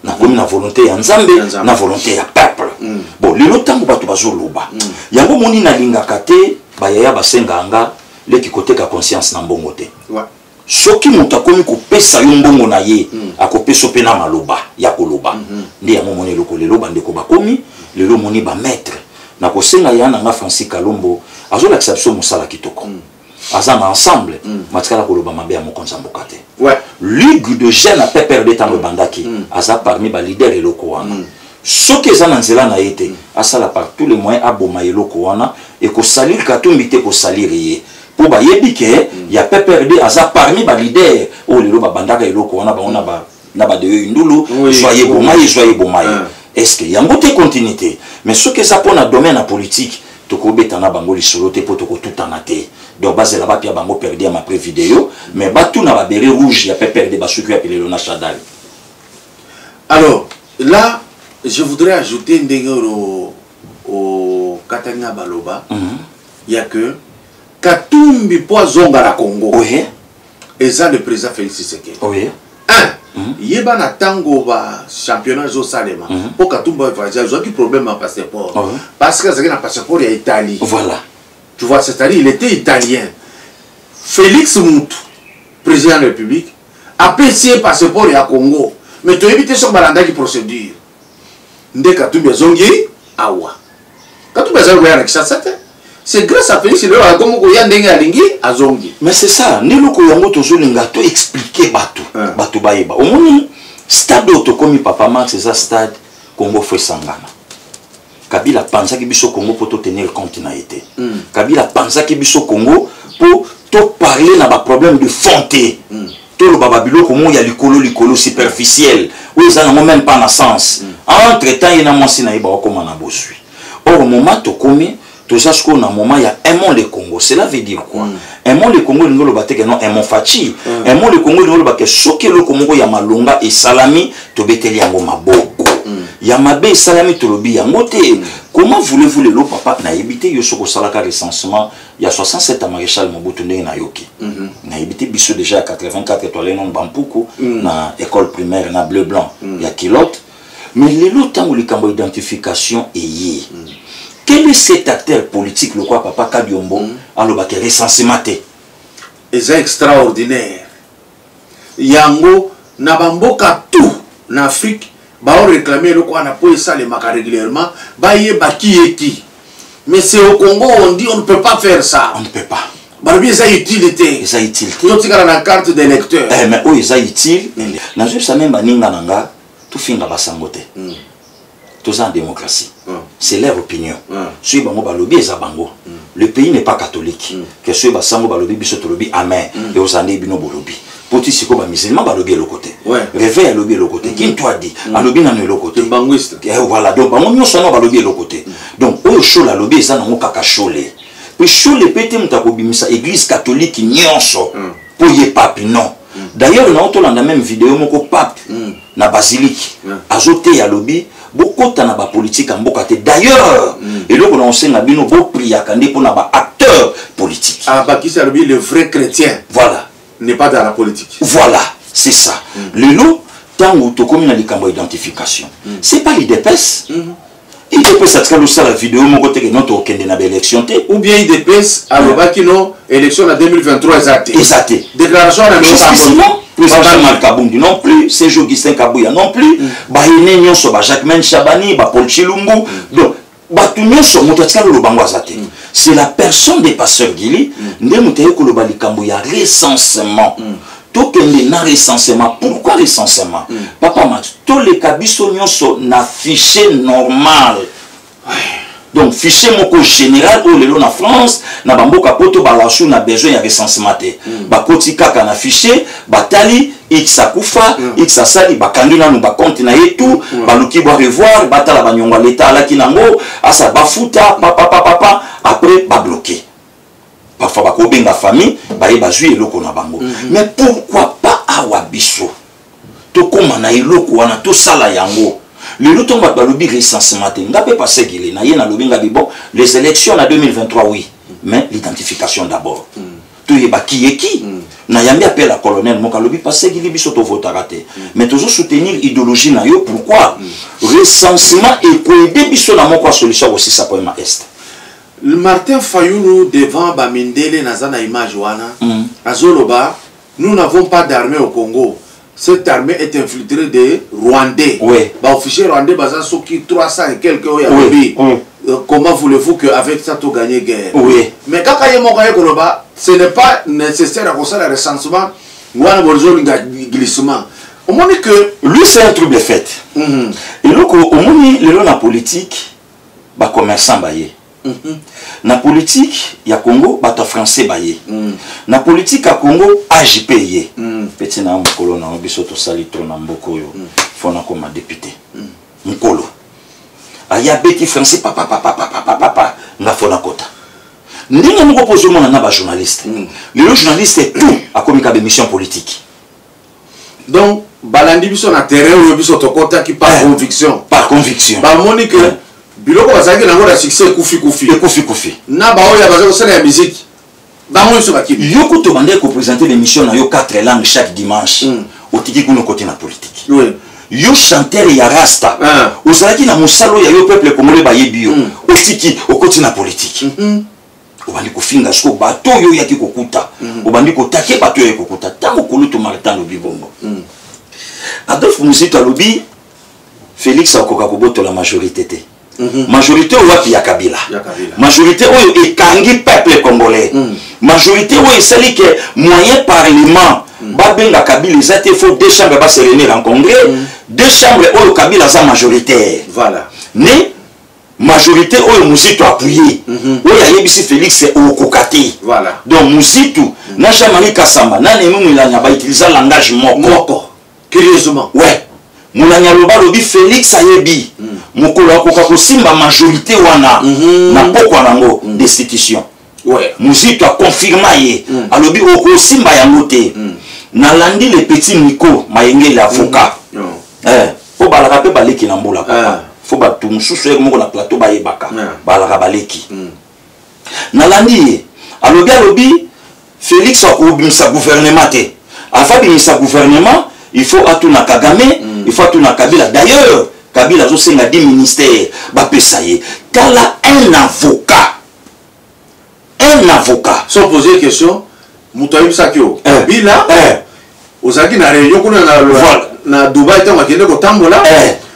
na komi na volonté ya nzambe na volonté ya peuple bon lelo tango bato bazoloba yango moni na linga kate ba yaya basenganga leki côté ka conscience na mbongo te soki moto akomi kopesa yo mbongo na ye akopesa pe na maloba ya koloba ndi yango moni loko lelo bande ko bakomi lelo moni ba maître na kosenga ya na nga Francis Kalombo azola exception musala kitoko azana ensemble matikala koloba mabe ya mokonza mboka te ligue de jeunes a perdu temps bandaki aza parmi ba leader eloko wana soki eza na nzela na yete asala par tous les moyens aboma eloko wana et ko salir katumbi te ko salir ye pour ba yebi ke ya PPRD aza parmi ba leader o lelo ba bandaka eloko wana ba ona ba na ba de ndulu joyeux bomai est-ce que yango te continuité mais soki eza pona domaine na politique tokobeta na bango lisolo te po toko tutana te donc base là-bas pia bango perdu à ma pré vidéo mais batu na ba béret rouge ya PPRD ba soki appelé le Chadal. Alors là je voudrais ajouter ndengero au Katanga Baloba il y a que Katumbi Poisonga la Congo oui et ça le président Félix Tshisekedi oui yeba na tango ba championnat zo salema pour Katumbi va jouer qui problème à passeport parce que c'est un passeport ya Italie voilà tu vois c'est-à-dire il était italien Félix Moutou président de la République a payé passeport ya Congo mais tu évites sur balanda qui procédure nde Katumbi zongi awa Katumbi za ya Kinshasa c'est grâce à Félix le comme ko ya ndenge alingi azongi mais c'est ça nilo ko yango to zolinga to expliquer bato baeba au moni stade auto comme papa Max c'est ça stade Congo foi sangana Kabila pensa que biso Congo pour tenir compte na été Kabila pensa que biso Congo pour to parler na ba problème de fonté to le bababilo comme il y a likolo superficiel où ils n'ont même pas na sens entre temps il na monsi na iba comme na bosui or au moment to komi tout ça ce qu'on a un moment il y a aimons le Congo cela veut dire quoi aimons le Congo nous le battre que non aimons fachi aimons le Congo nous le battre soki le Congo ya malonga et salami to beteli yango maboko ya mabe salami to lobi yango te comment voulez-vous le papa na ebité yo soko salaka recensement il y a 67 à maréchal Mobutu ndenge na yoki na ebité biso déjà à 84 étoiles non bampuku na école primaire na bleu blanc ya kilote mais les lots où les cambo identification et quel est cet acteur politique le quoi papa Kabiombo alors que recensement c'est extraordinaire yango na bamboka tout en Afrique ba réclamer le quoi na po ça les maka régulièrement ba yeba qui mais c'est au Congo on dit on ne peut pas faire ça on ne peut pas ba bien ça utilité ça utilité tout tika na carte d'électeur mais oh ça utile na je ça même baninga nanga tout finga basangote tous en démocratie c'est leur opinion ceux bango balobi eza bango le pays n'est pas catholique que ceux basango balobi biso to lobi amen et aux années bino bolobi poti siko ba musulman balobi le côté réveil à lobi le côté qui toi dit alobi na le côté banguiste voilà donc bango nyoso na balobi le côté donc oyo show la lobi eza nango kaka chole puis show le pété mutako bimisa église catholique nyonso pour ye pape non d'ailleurs na otolanda même vidéo moko pape na basilique azote ya lobi beaucoup na ba politique en bokate d'ailleurs et donc on sait na bino bo priaka ndi pour na ba acteur politique qui c'est le vrai chrétien voilà n'est pas dans la politique voilà c'est ça le lot tant où to comme na likambo identification c'est pas l'IDPS IDPS a tika la vidéo mon côté que notre okende na élection té ou bien IDPS alobaki no élection en 2023 exacté déclaration na justement président Marc Kabundu non plus c'est Augustin Kabouya non plus ba yene nyonso ba Jacquemaine Chabani ba Paul Chilumbu donc ba tout nyonso moto tika lo bango azate c'est la personne des pasteurs Gili ndé mutaye ko lo ba likambo ya recensement tout que na recensement pourquoi recensement papa Max tous les kabiso nyonso na fichier normal donc fichier moko général au lelo na France na bamboka poto balasu na besoin ya recensement te bakoti kaka na fichier batali x akufa x asali bakandu na ba compte na yetu baluki bo revoir batala banyongwa l'état ala kinango asa bafuta papa après ba bloquer parfois bakobenga famille baye bazui eloko na bango mais pourquoi pas awa biso to koma na eloko wana to sala yango le luton ba lobi recensement te ngape passer gile na yena lobi ngabi bon les élections en 2023 oui mais l'identification d'abord to yeba qui est qui na yambi appel la colonel moka lobi passer gile biso to votera te mais toujours soutenir idéologie na yo pourquoi recensement et ko aider biso na moko solution aussi ça pour ma est le Martin Fayulu devant Bamindele Nazana image wana azoloba nous n'avons pas d'armée au Congo. Cette armée est infiltrée des Rwandais. Oui. Bah, officier rwandais, baza soki 300 et quelques oui. Comment voulez-vous qu'avec ça tu gagnes guerre? Oui. Mais quand ce n'est pas nécessaire à cause du recensement. Voilà glissement. On m'a dit que lui c'est un trouble fait. Et donc au moins la politique, bah commerçant baillé. Na politique ya Congo bato français baye na politique ya Congo AJP ye petit na mukolo na biso to sali to na mboko yo fona comme député mukolo aya beti français papa nga fona kota ndinga moko pozo mona na ba journaliste les journalistes tout a commis ka mission politique donc balandi biso na terrain ou biso to kota qui par conviction ba monique biloko bazaki nango na succès kufi na ba oya bazako sala ya musique bango nso bakimi yo ko to bande ko présenter l'émission na yo 4 langues chaque dimanche otiki kuno côté na politique oui yo chanteur ya rasta ozalaki na musalo ya yo peuple congolais ba yebi yo otiki okoti na politique obandi ko finga sko bato yo yaki kokuta obandi ko take bato yo kokuta tango koluto Martin lobi bongo Adolphe Musito lobi Félix akoka koboto la majorité te majorité wapi ya Kabila majorité oyo ekangi peuple congolais majorité oyo esali que moyen parlement babenga Kabila ezate faut deux chambres ba se réunir en congrès deux chambres oyo Kabila za majoritaire voilà mais majorité oyo Musito appuyé oyo ayebisi Félix okokate voilà donc Musito na chamani Kasamba na nemu ilanya ba utiliser langage moko curieusement ouais Moulanya loba lobi Félix ayebi mukolo akoka kosimba majorité wana na poko nango destitution ouais Musito a confirmé alobi okosimba yango te na landi le petit Nico mayenge la avocat faut balaka pe baleki na mbola papa faut ba tout mususu moko na plateau ba yebaka balaka baleki na landi alobi Félix akobimisa gouvernement te afa bimisa gouvernement il faut atuna Kagame il faut atuna Kabila d'ailleurs Kabila zo senga 10 ministères ba pesaye kala un avocat sans poser question mutayi sakyo Kabila ozaki na réunion kuna na Dubai tango akende ko tambola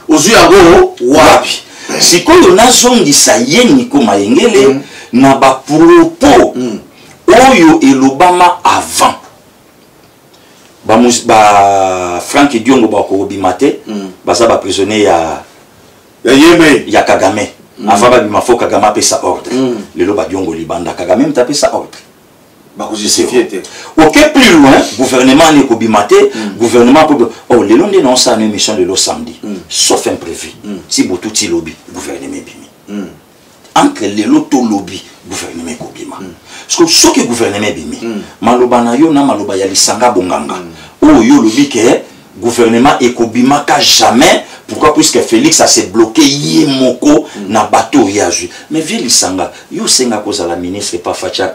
ozu yango wapi sikoyo nazongisa ye Nico Mayengele na ba propos oyo elobama avant ba Frank Diongo ba ko bimate baza ba prisonnier ya Kagame avant ba bimafo Kagame pesa ordre lelo ba Diongo libanda Kagame mta pesa ordre ba ko justifier te OK plus loin gouvernement ne ko bimate gouvernement pour oh lelo ndi non ça une émission de lo samedi sauf imprévu si botuti lobby gouvernement bimi entre lelo to lobby gouvernement ko bima parce que ce que gouvernement bimi maloba na yo na maloba ya lisanga bonganga oh yo lobi que gouvernement ekobimaka jamais pourquoi puisque Félix a s'est bloqué yemoko na bateau yazu mais vie lisanga yo senga koza la ministre pas facha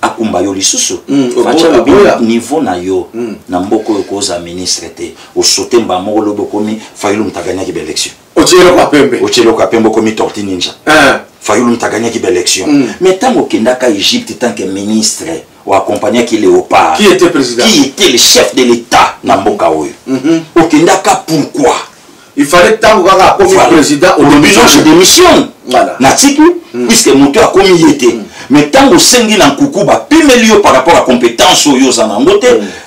akumba yo lisusu facha lobi niveau na yo na mboko yo koza ministre te o sauter mba moko lobo komi Fayulu mtaganya ki ba élection ochelo ka pembe komi Torti Ninja Fayulu mtaganya ki ba élection mais tango kendaka Égypte tant que ministre ou accompagné qui Léopard qui était président qui était le chef de l'état na mboka oyo okendaka pourquoi il fallait tango kaka comme président au démission voilà natiki puisque moto a commis été mais tango sengi na kukuba pimelio par rapport à compétence oyo za na ngote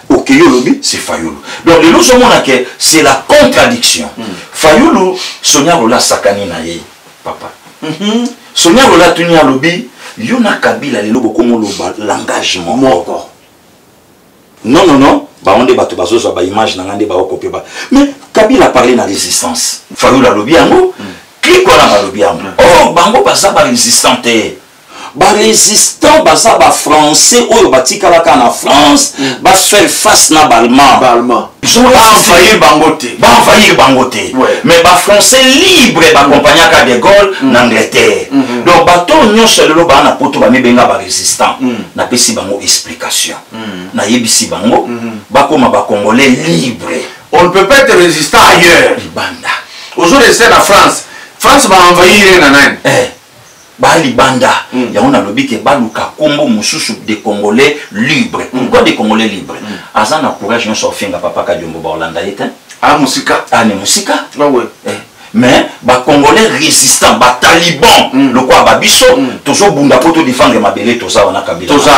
okeyo lobi c'est Fayulu donc le lozo mona que c'est la contradiction Fayulu Sonia Rola sakani na ye papa Sonia Rola tunia lobi yona Kabila lelo bokomo loba l'engagement moko non ba onde bato bazozo ba image na ngande ba okopé ba mais Kabila parler na résistance Fayulu lobi yango clique na ba lobi yango oh bango baza ba résistante ba résistant baza ba français oyo batikala ka na France ba faire face na balma ils ont envahi Bangote mais ba français libre ba accompagner ka de Gaulle en Angleterre donc bato nyonso lelo ba na poto ba mebenga ba résistant na pesi bango explication na yebisi bango ba koma ba congolais libre on ne peut pas être résistant ailleurs libanda aujourd'hui c'est la France va envahir na nani Bali banda yaona lobi ke baluka kombo mususu des Congolais libres pourquoi des Congolais libres azana courage non sofinga papa ka Diombo Orlando yete musika ne musika ouais mais ba Congolais résistants ba talibans le quoi babiso toujours bunda poto défendre mabele toza wana Kabila toza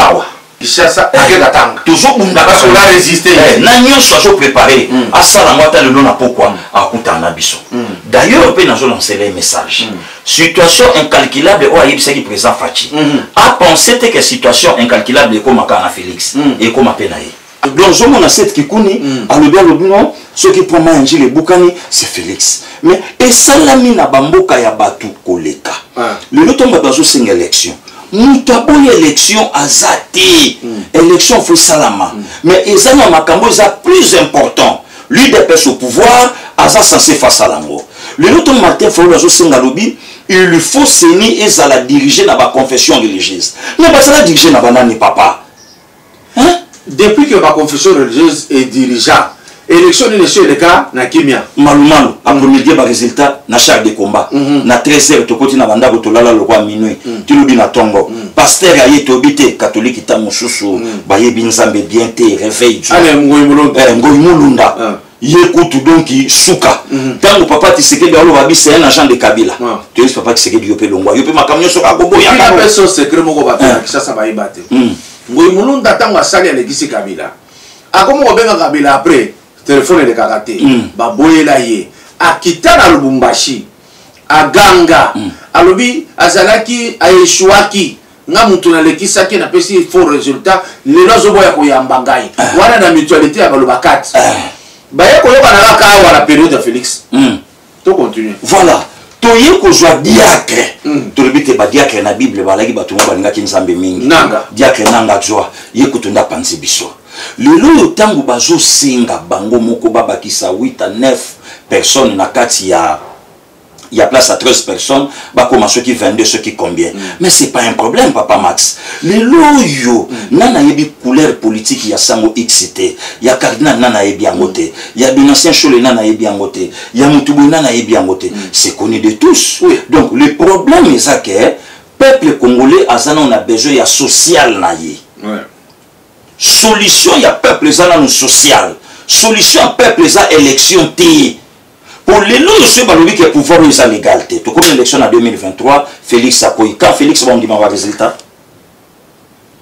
Kishasa akekatanga toujours bunda parce qu'on a résisté na nyonso so préparé asala mwata le na pourquoi akutana biso d'ailleurs pe nazo lancer les messages situation incalculable o ayebisa ki président Fachi a pensé que situation incalculable comme Makana Félix et comme Penaye donc je m'en cette kikuni alobia lobino ce qui prend manger les boukani c'est Félix mais et salami na bamboka ya batu koleka le lotomba bazo singa élection Moutabo élection azate élection faut salama mais ezana makambo za plus important lui des personnes au pouvoir aza censé face à l'ango le autre Martin faut la singa lobi il lui faut seni ezala diriger na ba confession religieuse mais ba ça diriger na banani papa hein depuis que ma confession religieuse est dirigeant élection n'est sur le cas na kimia malumalu après-midi ba résultat na char de combat na 13h to koti na banda ko tolala lo kwa minuit tilobi na tongo pasteur aye tobité catholique ta mususu ba yebi nzambe bien te réveil allez ngoy mulunda yekutu donc suka tango papa Tshisekedi alo babi c'est un agent de Kabila tu es papa Tshisekedi yope longwa yope makamyo soka gobo ya ka personne secret moko ba Kinshasa ba ibate ngoy mulunda tango asali alekisi Kabila akomo ko benga Kabila après téléphone de karaté baboyela ye akita na Lubumbashi aganga alobi azalaki aeshuaki nga mutu na lekisaki na pesi faux résultat lelo azoboya koyamba ngai wana na mutualité ya baloba 4 baye koyoka na kaka awa la période de Félix to continue voilà toye kozwa diacre tolobi te ba diacre na Bible balaki bato mo balingaki nzambe mingi nanga diacre nanga joa ye kutunda panzi biso lelo tango bazo singa bango moko babakisa 8 à 9 personnes na kati ya place à 13 personnes bakoma ceux qui 22 ceux qui combien mais c'est pas un problème papa Max lelo yo nana yebi couleur politique ya sango XT ya cardinal nana yebi angote ya Binasien Chole nana yebi angote ya Mutubu nana yebi angote c'est connu de tous donc le problème est que peuple congolais azana on a besoin ya social na ye solution ya peuple za na social solution peuple za élection té pour les lois je balobi que pouvoir est légalité to comme élection en 2023 Félix Sakoy quand Félix va ndima ba résultat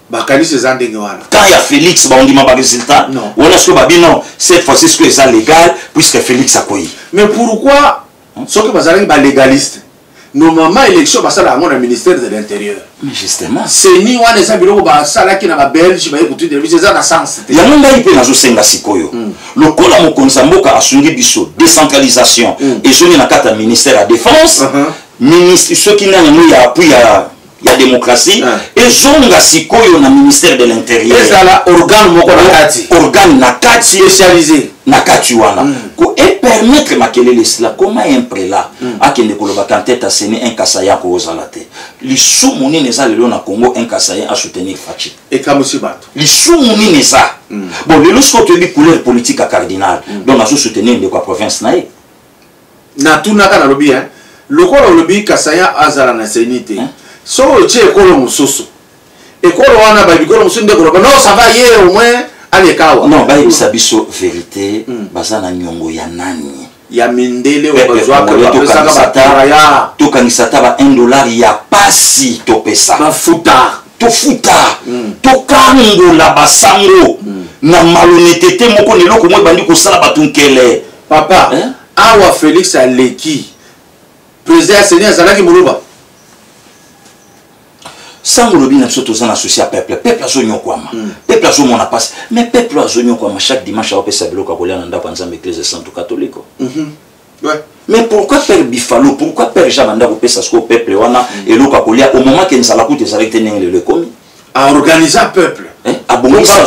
bakali ces andenge wana quand il y a Félix va ndima ba résultat on est ce babi non cette fois-ci ce que c'est légal puisque Félix Sakoy mais pourquoi ce que bazali ba légaliste normalement élection basala ngona ministère de l'intérieur mais justement c'est ni wana za biloko basala ki na ba belge ba écouter de c'est ça na sens ya nonga ipe nazo senga sikoyo lokola mokonza mboka asungi biso décentralisation et je na kata ministère à défense ministre ceux qui n'a ya appui ya démocratie ezonga sikoyo na ministère de l'intérieur ezala organe na kati spécialisé na kati wana ko et permettre makelele cela comment un prélat akende koloba tête à seni un kasaya ko ozalate lisu munene za lelo na Congo un kasaya a soutenir Fachi et kamusi bato lisu munene za bon le lorsque tu dis couleur politique à cardinal donc aso soutenir de quoi province nae na tunaka na lobi lokolo lobi kasaya azala na senité so che ekolo mususu ekolo wana ba bikolo mususu ndeko non ça va hier au moins alekawa non ba yebisa biso vérité bazana nyongo ya nani ya mindele wa bazwa ko pesaka batara ya to kanisata ba $1 ya pasi to pesa mafuta to futa to kangola basango na malhonnêteté moko neloko mo bandi ko sala batunkele papa awa Félix aleki président Seigneur Zalaki Muluba sango lobi na biso tozana associé à peuple azonyo kwama peuple azomona passe mais peuple azonyo kwama chaque dimanche apesa biloko kolia na ndako nzambe église sainte catholique ouais mais pourquoi père Bifalo pourquoi père Jamanda kopesa ce peuple wana eloko kolia au moment que nzala kuti ezalaki tenenge le komi à organiser peuple abongisa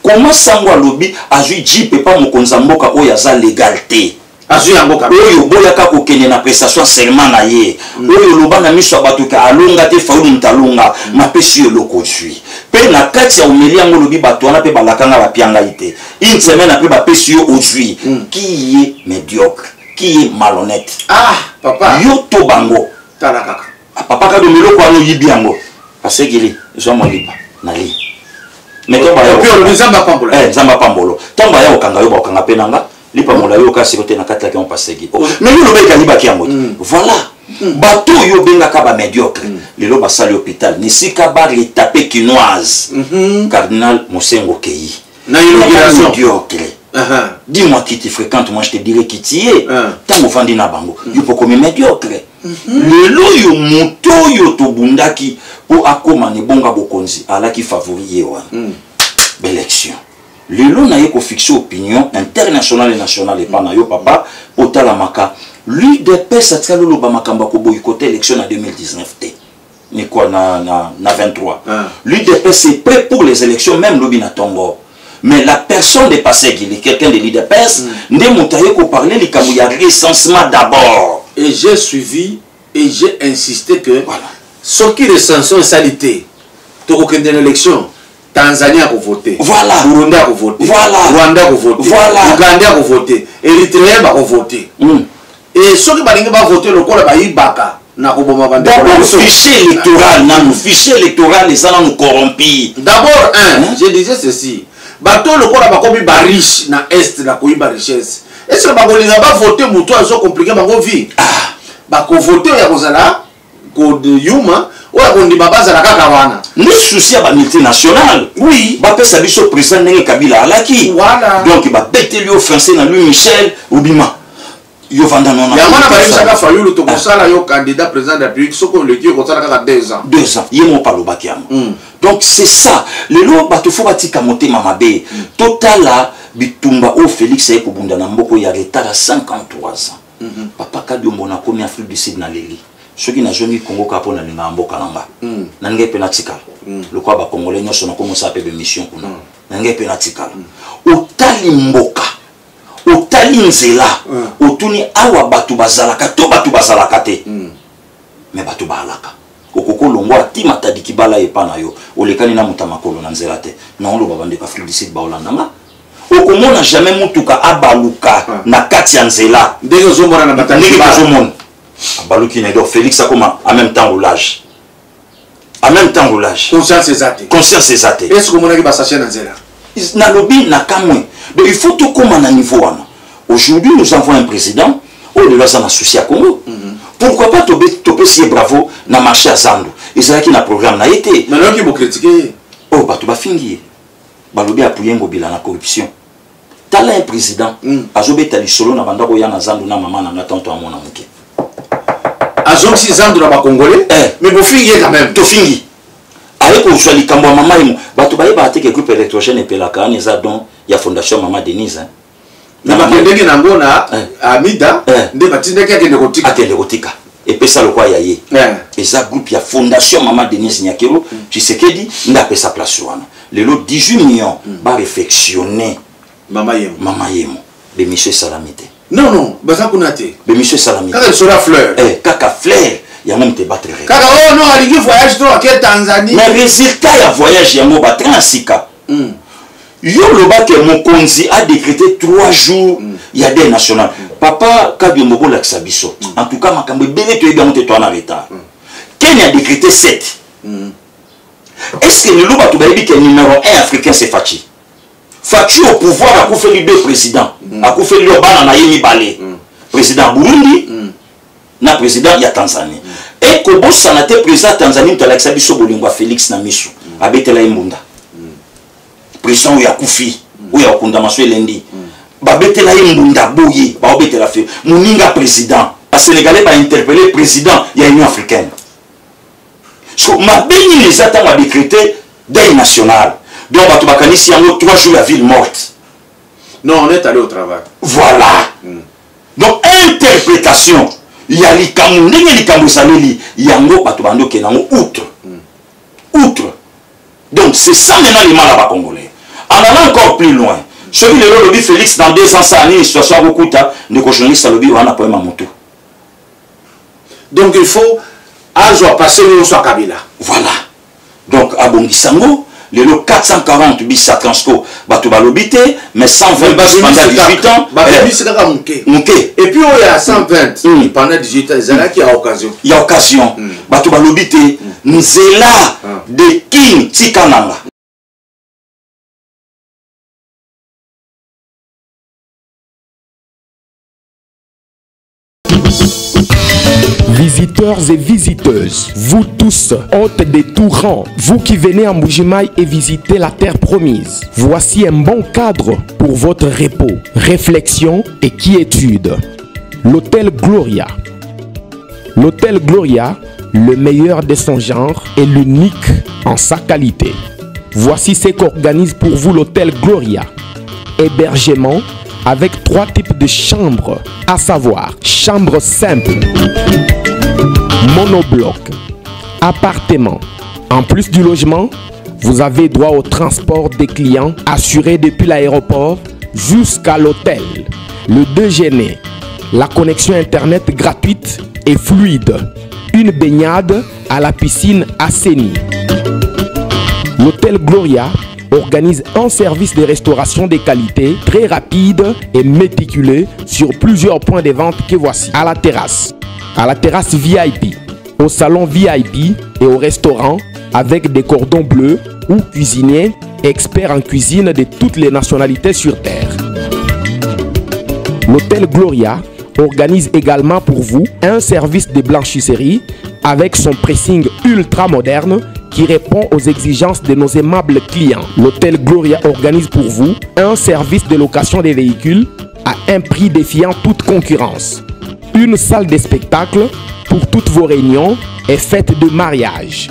comment sango alobi azui jipe pa mokonza mboka oyo aza légalité oyo boyaka kokende na prestation serment na ye oyo loba na miso bato ka alonga te faulu mutalonga mapesi yo lokozwi pe na kati ya umeli yango lobi bato wana pe balakanga bapianga ite une semaine après bapesi yo ozwi qui est médiocre qui est malhonnête papa yo to bango tala kaka papa ka do meloko wana yibi yango pasegili zo mo lipa na li mais to ba yo nzamba pambolo tamba ya okanga yo ba okanga penanga lipa mola yo kasi kote na kati ya on pasegi mais yo lobeka liba kiango voilà bato yo benga ka ba médiocre lelo basali hôpital ni sika ba retaper quinoise cardinal Mosengo Kei na inauguration médiocre dis-moi qui tu fréquentes moi je te dirai qui tu es tant vandi na bango yo poko médiocre lelo yo moto yo to bundaki po akoma ne bonga bokonzi ala ki favori ye wana élection lelo na yeko fixer opinion internationale et nationale et pas na yo papa otala maka lui de pesa tsalo lo ba makamba ko boycotter élection en 2019 té ni quoi na 23 lui de pesa est prêt pour les élections même lobi na tongo mais la personne de passer qui est quelqu'un de leader pesa ndé montaye ko parler les kamu ya recensement d'abord et j'ai suivi et j'ai insisté que voilà ce qui recensement salité to ko kende élection Tanzanie a voté. Voilà. Burundi a voté. Voilà. Rwanda a voté. Voilà. Uganda a voté. Érythrée a voté. Et ceux qui ont voté, le corps a baka. D'abord, fichier électoral, fichier électoral, les gens nous corrompus. D'abord, je disais ceci. Bateau le corps a pas riche na est na koiba richesse. Est-ce que bakolinga ba voter muto azo compliqué bango vie? Bako voter ya kozala ko de yuma. On dit baba za kaka wana. Le souci à la multinationale. Oui. Ba pesa biso président Nenge Kabila alaki. Voilà. Donc ba bête lui offensé na lui Michel Obima. Yo vanda non. Ya mana ba yisaka Fayulu to kosala yo candidat président de la République soko le dio kosala kaka 2 ans. 2 ans. Yemo pa lo bakiam. Donc c'est ça. Le lo ba to fo batika motema mabe. Totala bitumba o Félix e ko bunda na mboko ya retard à 53 ans. Papa Kadiombo na komi Afrique du Sud na leli. Ceux qui n'ont jamais Congo Capone na mboka nanga nanga penatika le quoi ba congolais nyonso na commencer à faire des missions kuna nanga penatika otali mboka otali nzela otuni awa batu bazalaka to batu bazalaka te mais batu balaka okoko longwa tima tadiki bala epana yo olekani na mutamakolo na nzela te na lo babande ka Afrique du Sud ba olandanga okomona jamais mutuka abaluka na kati ya nzela ndenge zomona na bataki bazomona Balouki Nedor Félix a comment en même temps roulage. En même temps roulage. Conscience exacte. Conscience exacte. Est-ce que mon ami va s'acheter dans zéla? Na lobby na kamwe. Donc il faut tout comme à niveau. Aujourd'hui nous avons un président au delà d'un associé à Congo. Pourquoi pas topé si bravo na marché à Zando. Et c'est là qu'il a programme na été. Mais là qui vous critiquer. Oh bah tu vas finir. Balobi appuyer Ngobila la corruption. T'as là un président. Azobe tali solo na banda ko ya na Zando na maman na tonto à mon amuke. Azong 6 ans de la Congolais, mais vous finissez quand même. Tu finis. Avec au choix du Cambo, maman, tu vas y battre que groupe électrogène et Pelaka, il y a fondation Maman Denise. Na bakendeki na ngona amida nde batinda kya kende kotika. Akende kotika. et puis ça le quoi yaye et ça groupe il y a fondation Maman Denise Nyakero tu sais que dit n'a pas sa place wana les lots 18 millions va réflexionner Mama Yemo de monsieur Salamité non baza kunate de monsieur Salamité kaka sera fleur kaka fleur ya mon te battre kaka oh non ali voyage to à Tanzanie mais résultat ya voyage ya mo ba transika yo le bas que mon konzi a décrété 3 jours il y a des nationales papa Kabio Mobo Laksabiso en tout cas makambe belé to eba monter toi en retard Kenya a décrété 7 est-ce que le loba to baby que numéro 1 africain c'est Fachi au pouvoir a fait les 2 présidents a fait le bana na yemi balé président Burundi na président ya Tanzanie et Kobo Sanate président Tanzanie to Laksabiso Bolingwa Félix na Misu abetela imbunda président ya Koufi ou ya condamnation elendi babetela imbunda boye ba obetela fe muninga président a sénégalais ba interpeller président ya Union africaine so ma béni les attends a décrété deuil national donc ba to bakanisi yango 3 jours la ville morte non on est allé au travail voilà donc interprétation ya likamu ndenge likamu saleli yango ba to bando kenango outre donc c'est ça maintenant les mal à congolais en allant encore plus loin celui de lobby Félix dans 2 ans ça année situation beaucoup de journaliste lobby on a pas moto donc il faut azo passer au soit Kabila voilà donc à Bongisango le lot 440 bis à Transco bato balobité mais 120 bis pendant 18 ans bis kaka muke et puis il y a 120 pendant 18 ans il y a occasion bato balobité nzela de king tikananga. Visiteurs et visiteuses, vous tous, hôtes des tout rangs, vous qui venez à Mbujimaï et visiter la terre promise, voici un bon cadre pour votre repos, réflexion et quiétude. L'hôtel Gloria. L'hôtel Gloria, le meilleur de son genre et l'unique en sa qualité. Voici ce qu'organise pour vous l'hôtel Gloria. Hébergement avec 3 types de chambres, à savoir chambre simple, monobloc, appartement. En plus du logement, vous avez droit au transport des clients assuré depuis l'aéroport jusqu'à l'hôtel, le déjeuner, la connexion internet gratuite et fluide, une baignade à la piscine assainie. L'hôtel Gloria organise un service de restauration de qualité très rapide et méticuleux sur plusieurs points de vente que voici. À la terrasse VIP, au salon VIP et au restaurant avec des cordons bleus ou cuisiniers experts en cuisine de toutes les nationalités sur terre. L'hôtel Gloria organise également pour vous un service de blanchisserie avec son pressing ultra moderne qui répond aux exigences de nos aimables clients. L'hôtel Gloria organise pour vous un service de location des véhicules à un prix défiant toute concurrence. Une salle de spectacle pour toutes vos réunions et fêtes de mariage.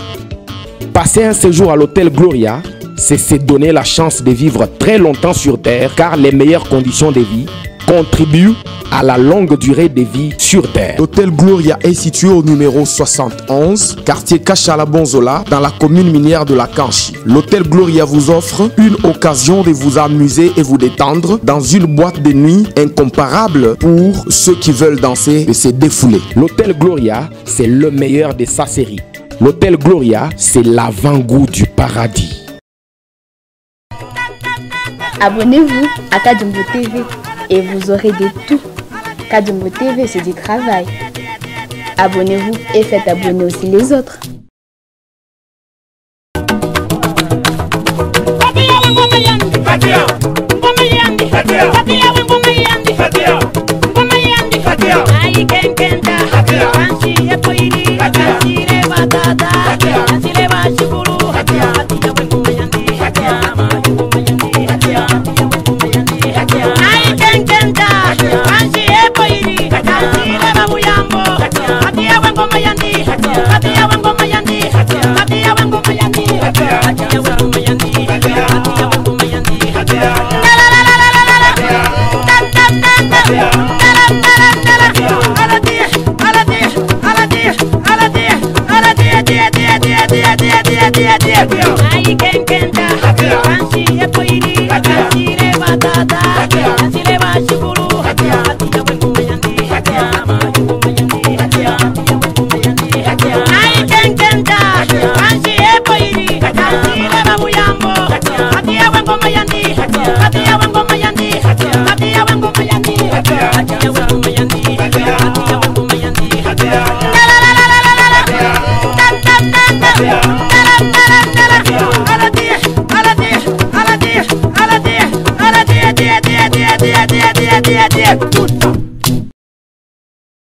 Passer un séjour à l'hôtel Gloria, c'est se donner la chance de vivre très longtemps sur terre car les meilleures conditions de vie contribuent à la longue durée de vie sur terre. L'hôtel Gloria est situé au numéro 71, quartier Kachala-Bonzola, dans la commune minière de la Kanchi. L'hôtel Gloria vous offre une occasion de vous amuser et vous détendre dans une boîte de nuit incomparable pour ceux qui veulent danser et se défouler. L'hôtel Gloria, c'est le meilleur de sa série. L'hôtel Gloria, c'est l'avant-goût du paradis. Abonnez-vous à Kadumbo TV et vous aurez de tout. Kadumbo TV, c'est du travail. Abonnez-vous et faites abonner aussi les autres. Fatia.